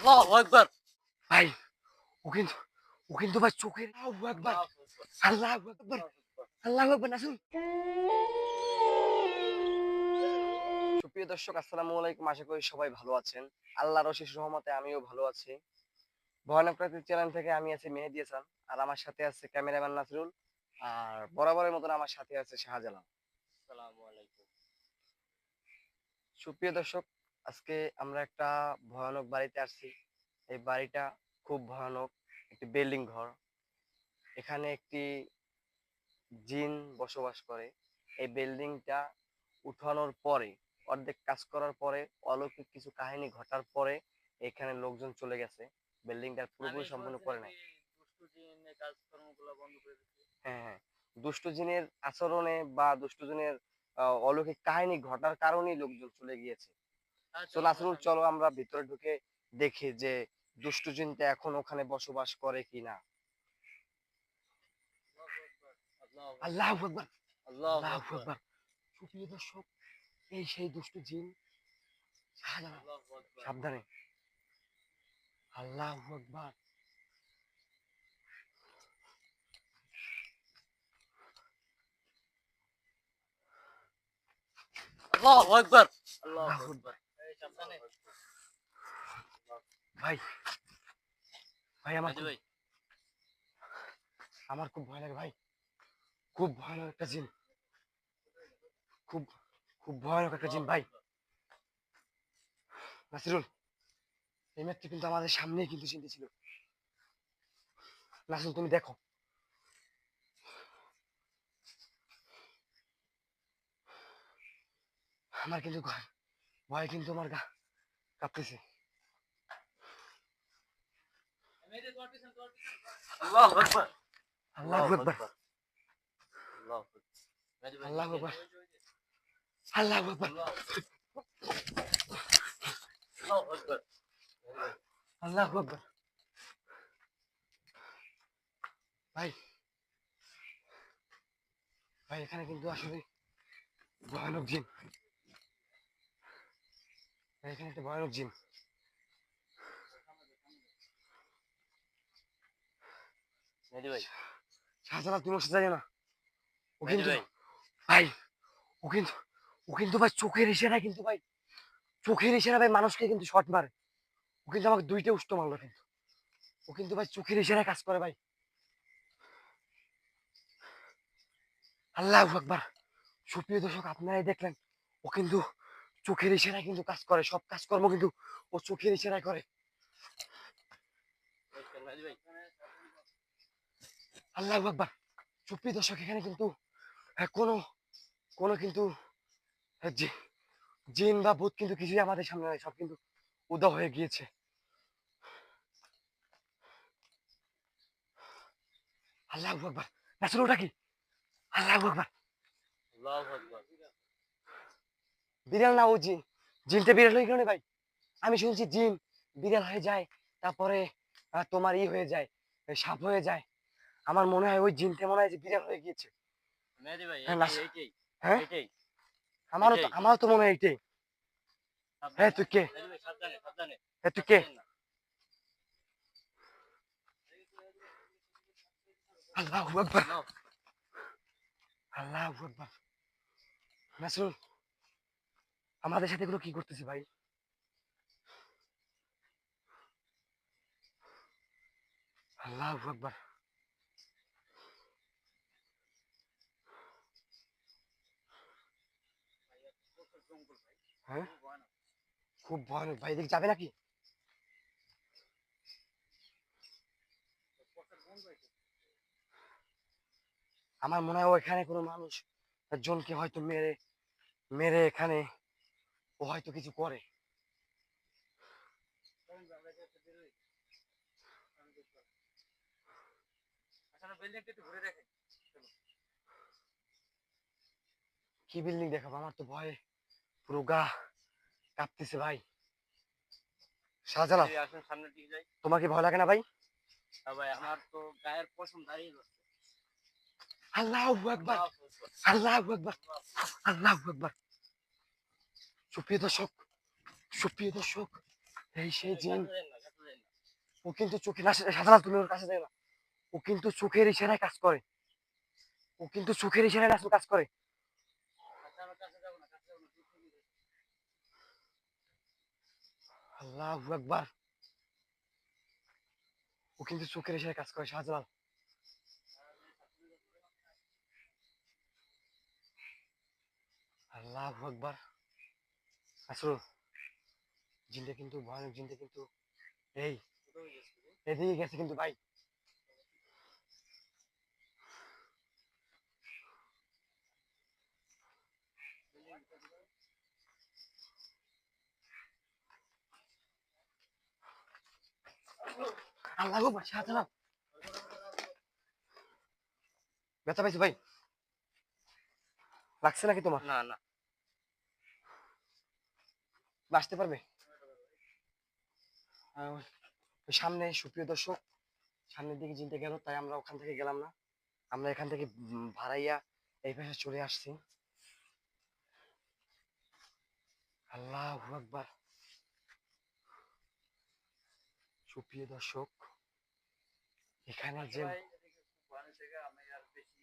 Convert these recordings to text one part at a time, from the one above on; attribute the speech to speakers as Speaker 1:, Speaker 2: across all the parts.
Speaker 1: আল্লাহু আকবার।
Speaker 2: ভাই ও কিন্তু ভাই চোখের আল্লাহু আকবার, আল্লাহু আকবার, আল্লাহু আকবার। নাসুল। সুপ্রিয় দর্শক, আসসালামু আলাইকুম। আশা করি সবাই ভালো আছেন। আল্লাহর অশেষ রহমতে আমিও ভালো আছি। ভয়ানক প্রাকৃতিক চ্যানেল থেকে আমি আছি মেহেদী হাসান, আর আমার সাথে আছে ক্যামেরাম্যান নাসরুল, আর বরাবরের মতন আমার সাথে আছে শাহজালাল।
Speaker 1: আসসালামু আলাইকুম।
Speaker 2: সুপ্রিয় দর্শক, আজকে আমরা একটা ভয়ানক বাড়িতে আসছি। এই বাড়িটা খুব ভয়ানক, একটি বিল্ডিং ঘর। এখানে একটি জিন বসবাস করে। এই বিল্ডিংটা উঠানোর পরে, অর্ধেক কাজ করার পরে, অলৌকিক কিছু কাহিনী ঘটার পরে এখানে লোকজন চলে গেছে। বিল্ডিংটা পুরোপুরি সম্পূর্ণ করে নাই।
Speaker 1: দুষ্টু জিনের কাজকর্মগুলো বন্ধ করে দিচ্ছে।
Speaker 2: হ্যাঁ, হ্যাঁ, দুষ্ট জিনের আচরণে বা দুষ্ট জিনের অলৌকিক কাহিনী ঘটার কারণেই লোকজন চলে গিয়েছে। তো নাসরুল, চলো আমরা ভিতরে ঢুকে দেখি যে দুষ্ট জিনটা এখন ওখানে বসবাস করে কিনা। আল্লাহু আকবার,
Speaker 1: আল্লাহু
Speaker 2: আল্লাহু
Speaker 1: আকবার।
Speaker 2: আকবার। সুপ্রিয় দর্শক, এই সেই দুষ্ট জিন।
Speaker 1: আল্লাহু আকবার।
Speaker 2: সাবধানে। আল্লাহু আকবার।
Speaker 1: আল্লাহু আকবার। আল্লাহু
Speaker 2: আল্লাহু
Speaker 1: আকবার।
Speaker 2: আকবার।
Speaker 1: এই সাবধানে।
Speaker 2: ভাই, ভাই,
Speaker 1: মেহেদী ভাই।
Speaker 2: আমার খুব ভয় লাগে ভাই। খুব ভয়ানক একটা জিন। খুব খুব ভয়ানক একটা জিন ভাই। নাসিরুল, এই মাত্র কিন্তু আমাদের সামনেই কিন্তু জিনটি ছিল। নাসিরুল, তুমি দেখো। আমার কিন্তু ভয় কিন্তু আমার গা কাঁপতেছে।
Speaker 1: মেহেদী তোমার পিছন, তোমার পিছন। আল্লাহু আকবার।
Speaker 2: আল্লাহু আকবার,
Speaker 1: আল্লাহু আকবার। মেহেদী ভাই।
Speaker 2: আল্লাহু আকবার, আল্লাহু আকবার,
Speaker 1: আল্লাহু আকবার।
Speaker 2: আল্লাহু আকবার। ভাই, ভাই, এখানে কিন্তু আসলে ভয়ানক জিন। ভাই, এখানে একটা ভয়ানক জিন।
Speaker 1: মেহেদী ভাই।
Speaker 2: শাহজালাল, তুমি ওর সাথে যাইও না। ও
Speaker 1: মেহেদী
Speaker 2: কিন্তু
Speaker 1: ভাই।
Speaker 2: ভাই, ও কিন্তু ও কিন্তু ভাই চোখের ইশারায় কিন্তু ভাই, চোখের ইশারা ভাই মানুষকে কিন্তু শট মারে। ও কিন্তু আমাকে 2টে উষ্ট মারলো কিন্তু। ও কিন্তু ভাই চোখের ইশারায় কাজ করে ভাই। আল্লাহু আকবার। সুপ্রিয় দর্শক, আপনারাই দেখলেন, ও কিন্তু চোখের ইশারায় কিন্তু কাজ করে। সব কাজকর্ম কিন্তু ও চোখের ইশারায় করে।
Speaker 1: মেহেদী ভাই।
Speaker 2: আল্লাহু আকবার। সুপ্রিয় দর্শক, এখানে কিন্তু কোনো কোনো কিন্তু জিন বা ভূত কিন্তু কিছুই আমাদের সামনে নাই, সব কিন্তু উধাও হয়ে গিয়েছে। আল্লাহু আকবার। আসলে ওটা কি? আল্লাহু আকবার।
Speaker 1: আল্লাহু আকবার।
Speaker 2: বিড়াল না, ও জিন। জিনটা বিড়াল হয়ে গেল ভাই। আমি শুনছি জিন বিড়াল হয়ে যায়, তারপরে তোমার হয়ে যায়, সাপ হয়ে যায়। আমার মনে হয় ওই জিনটা মনে হয় যে বিড়াল হয়ে গিয়েছে।
Speaker 1: মেহেদী ভাই,
Speaker 2: হ্যাঁ,
Speaker 1: এইটাই এইটাই
Speaker 2: হ্যাঁ,
Speaker 1: এইটাই এইটাই।
Speaker 2: আমারও তো মনে হয় এইটাই। হ্যাঁ,
Speaker 1: সাবধানে।
Speaker 2: তুই কে?
Speaker 1: মেহেদী ভাই, সাবধানে, সাবধানে।
Speaker 2: হ্যাঁ, তুই
Speaker 1: কাছে
Speaker 2: কে?
Speaker 1: যান না।
Speaker 2: আল্লাহু আকবার,
Speaker 1: আল্লাহ।
Speaker 2: আল্লাহু আকবার। নাসরুল, আমাদের সাথে এগুলো কি করতেছে ভাই? আল্লাহু আকবার। হ্যাঁ, খুব ভয়ানক ভাই। এদিকে যাবে নাকি? আমার মনে হয় ওইখানে কোনো মানুষ জনকে হয়তো মেরে মেরে এখানে ও হয়তো কিছু করে। কি বিল্ডিং দেখাবো? আমার তো ভয়ে পুরো গা কাঁপতেছে ভাই। শাহজালাল,
Speaker 1: আসুন সামনের দিকে যাই।
Speaker 2: তোমার কি ভয় লাগে না ভাই?
Speaker 1: ভাই, আমার তো গায়ের পশম দাঁড়িয়ে যাচ্ছে।
Speaker 2: আল্লাহু আকবার, আল্লাহু আকবার, আল্লাহু আকবার। সুপ্রিয় দর্শক, সুপ্রিয় দর্শক, এই সেই জিন, ও কিন্তু চোখে না, সাধারণ তুমি ওর কাছে যাই না। ও কিন্তু চোখের ইশারায় কাজ করে। ও কিন্তু চোখের ইশারায় আসলে কাজ করে।
Speaker 1: আচ্ছা আমার কাছে যাবো না, কাছে যাবো না, দূর থেকে দেখো।
Speaker 2: আল্লাহু আকবার। ও কিন্তু চোখের ইশারায় কাজ করে শাহজালাল। আল্লাহু আকবার। আসলে জিনটা কিন্তু ভয়ানক, জিনটা কিন্তু এই
Speaker 1: কোথাও গেছে রে?
Speaker 2: এদিকে গেছে কিন্তু ভাই। আল্লাহু আকবার শাহজালাল। ব্যথা পাইছো ভাই? লাগছে নাকি তোমার?
Speaker 1: না না,
Speaker 2: বাঁচতে পারবে? আহ, ওই সামনে সুপ্রিয় দর্শক, সামনের দিকে জিনটা গেল, তাই আমরা ওখান থেকে গেলাম না। আমরা এখান থেকে ভাড়াইয়া এই পাশে চলে আসছি। আল্লাহু আকবার। সুপ্রিয় দর্শক, এখানে যে
Speaker 1: ভাই এদিকে খুব ভয়ানক জায়গা, আমি আর বেশি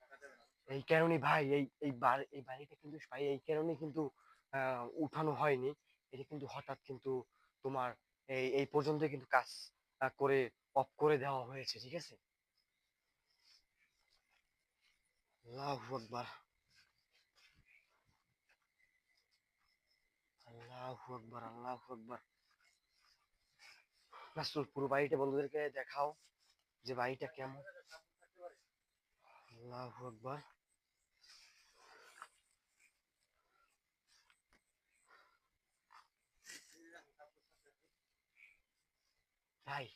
Speaker 1: থাকা যাবে না।
Speaker 2: এই কারণে ভাই এই বাড়িটা কিন্তু ভাই এই কারণে কিন্তু উঠানো হয়নি। এটা কিন্তু হঠাৎ কিন্তু তোমার এই পর্যন্ত কিন্তু কাজ করে অফ করে দেওয়া হয়েছে, ঠিক আছে? আল্লাহু আকবার। আল্লাহু আকবার। আল্লাহু আকবার। রাসূল পুরো বাড়িটা বন্ধুদেরকে দেখাও যে বাড়িটা কেমন। আল্লাহু আকবার। ভাই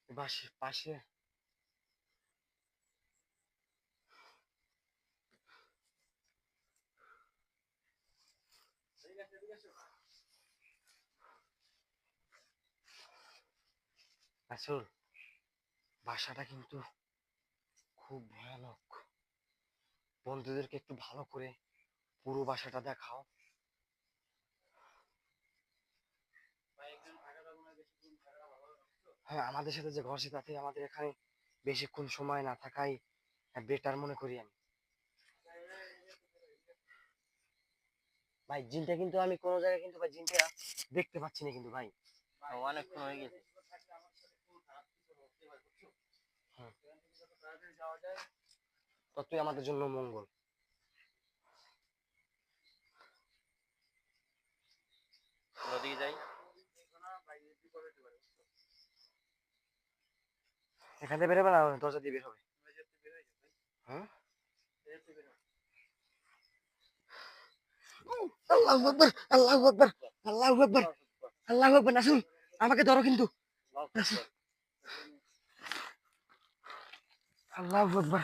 Speaker 2: পাশে পাশে
Speaker 1: এদিকে আসো, এদিকে আসো।
Speaker 2: রাসূল বাসাটা কিন্তু খুব ভয়ানক। বন্ধুদেরকে একটু ভালো করে পুরো বাসাটা দেখাও।
Speaker 1: ভাই এখানে থাকা যাবে না, বেশিক্ষণ থাকা ভালো হবে না, বুঝছো?
Speaker 2: হ্যাঁ, আমাদের সাথে যে ঘরছে তাতে আমাদের এখানে বেশিক্ষণ সময় না থাকাই বেটার মনে করি আমি। ভাই জিনটা কিন্তু আমি কোনো জায়গায় কিন্তু ভাই জিনটা দেখতে পাচ্ছি না কিন্তু ভাই।
Speaker 1: অনেকক্ষণ হয়ে গেছে।
Speaker 2: হুম,
Speaker 1: এখান থেকে যত তাড়াতাড়ি যাওয়া যায়।
Speaker 2: ততই আমাদের জন্য মঙ্গল।
Speaker 1: ওদিকে যাই। দেখো না, বাইরে বিপদ হতে পারে, বুঝছো?
Speaker 2: এখান থেকে বেরোবে না, দরজা দিয়ে বের হবে।
Speaker 1: তুমি যেতে বের হয়ে যাও ভাই,
Speaker 2: হ্যাঁ,
Speaker 1: যেতে বের হও।
Speaker 2: আল্লাহু আকবার। আল্লাহু আকবার। আল্লাহু আকবার। আল্লাহু আকবার। নাসুল আমাকে ধরো কিন্তু। নাসুল, আল্লাহু আকবার।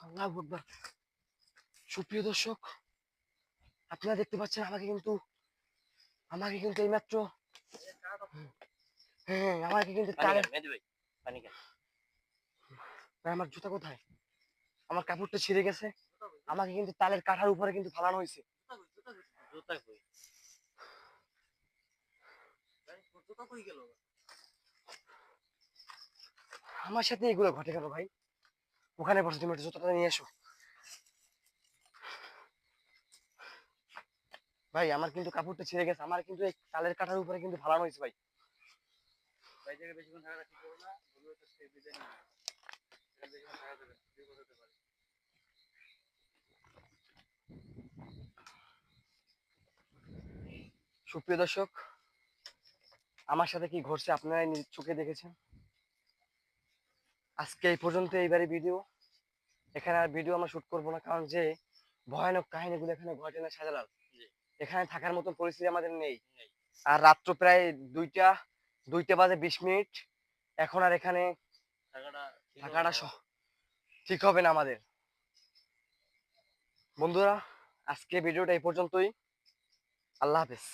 Speaker 2: আল্লাহু আকবার। সুপ্রিয় দর্শক, আপনারা দেখতে পাচ্ছেন আমাকে কিন্তু এইমাত্র, হ্যাঁ আমাকে কিন্তু
Speaker 1: পানি
Speaker 2: তালের,
Speaker 1: খান মেহেদি ভাই, পানি খান।
Speaker 2: ভাই, আমার জুতা কোথায়? আমার কাপড়টা ছিঁড়ে গেছে। আমাকে কিন্তু তালের কাঠার উপরে কিন্তু ফালানো হয়েছে।
Speaker 1: জুতা কই ভাই, জুতা কই গেল?
Speaker 2: আমার সাথে এগুলো ঘটে কেন ভাই? ওখানে বসে তুমি একটু জুতাটা নিয়ে এসো। ভাই আমার কিন্তু কাপড়টা ছিঁড়ে গেছে, আমার কিন্তু এই তালের কাঠার উপরে কিন্তু ফালানো হয়েছে ভাই।
Speaker 1: ভাই জায়গায় বেশিক্ষণ থাকাটা ঠিক হবে না, বলবে তো সে বিদায় নিয়ে নেবে। এখানে বেশিক্ষণ থাকা যাবে না, বিপদ হতে পারে।
Speaker 2: সুপ্রিয় দর্শক, আমার সাথে কি ঘটছে আপনারা নিজ চোখে দেখেছেন। আজকে এই পর্যন্ত এইবারে ভিডিও। এখানে আর ভিডিও আমরা শুট করবো না, কারণ যে ভয়ানক কাহিনীগুলো এখানে ঘটে না শাহজালাল,
Speaker 1: জি,
Speaker 2: এখানে থাকার মতন পরিস্থিতি আমাদের নেই।
Speaker 1: নেই।
Speaker 2: আর রাত্র প্রায় 2টা বাজে 20 মিনিট। এখন আর এখানে
Speaker 1: থাকাটা ঠিক হবে
Speaker 2: থাকাটা
Speaker 1: না আমাদের।
Speaker 2: ঠিক হবে না আমাদের। বন্ধুরা, আজকে ভিডিওটা এই পর্যন্তই। আল্লাহ হাফেজ।